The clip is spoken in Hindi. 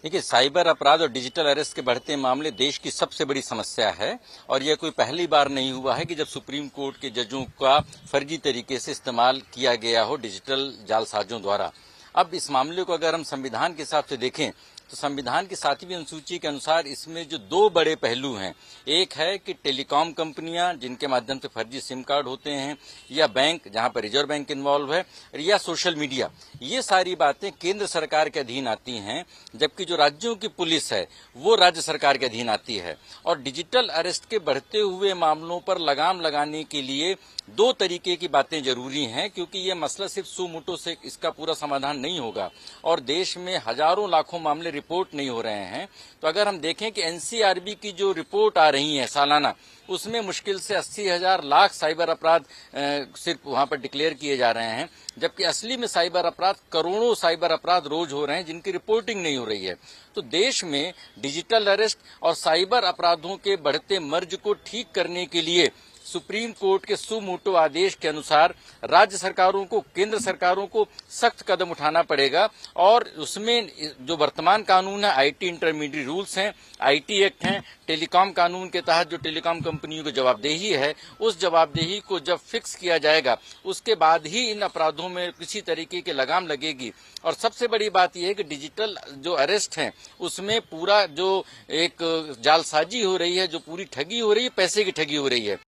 देखिए, साइबर अपराध और डिजिटल अरेस्ट के बढ़ते मामले देश की सबसे बड़ी समस्या है और यह कोई पहली बार नहीं हुआ है कि जब सुप्रीम कोर्ट के जजों का फर्जी तरीके से इस्तेमाल किया गया हो डिजिटल जालसाजों द्वारा। अब इस मामले को अगर हम संविधान के हिसाब से देखें तो संविधान की 7वीं अनुसूची के अनुसार इसमें जो दो बड़े पहलू हैं, एक है कि टेलीकॉम कंपनियां जिनके माध्यम से फर्जी सिम कार्ड होते हैं, या बैंक जहां पर रिजर्व बैंक इन्वॉल्व है, या सोशल मीडिया, ये सारी बातें केंद्र सरकार के अधीन आती हैं, जबकि जो राज्यों की पुलिस है वो राज्य सरकार के अधीन आती है। और डिजिटल अरेस्ट के बढ़ते हुए मामलों पर लगाम लगाने के लिए दो तरीके की बातें जरूरी हैं, क्योंकि ये मसला सिर्फ सुमोटो से इसका पूरा समाधान नहीं होगा और देश में हजारों लाखों मामले रिपोर्ट नहीं हो रहे हैं। तो अगर हम देखें कि एनसीआरबी की जो रिपोर्ट आ रही है सालाना, उसमें मुश्किल से 80,000 लाख साइबर अपराध सिर्फ वहां पर डिक्लेयर किए जा रहे हैं, जबकि असली में साइबर अपराध करोड़ों साइबर अपराध रोज हो रहे हैं जिनकी रिपोर्टिंग नहीं हो रही है। तो देश में डिजिटल अरेस्ट और साइबर अपराधों के बढ़ते मर्ज को ठीक करने के लिए सुप्रीम कोर्ट के सुमोटो आदेश के अनुसार राज्य सरकारों को, केंद्र सरकारों को सख्त कदम उठाना पड़ेगा। और उसमें जो वर्तमान कानून है, आईटी इंटरमीडिएट रूल्स हैं, आईटी एक्ट हैं, टेलीकॉम कानून के तहत जो टेलीकॉम कंपनियों की जवाबदेही है, उस जवाबदेही को जब फिक्स किया जाएगा उसके बाद ही इन अपराधों में किसी तरीके की लगाम लगेगी। और सबसे बड़ी बात यह है कि डिजिटल जो अरेस्ट है उसमें पूरा जो एक जालसाजी हो रही है, जो पूरी ठगी हो रही है, पैसे की ठगी हो रही है।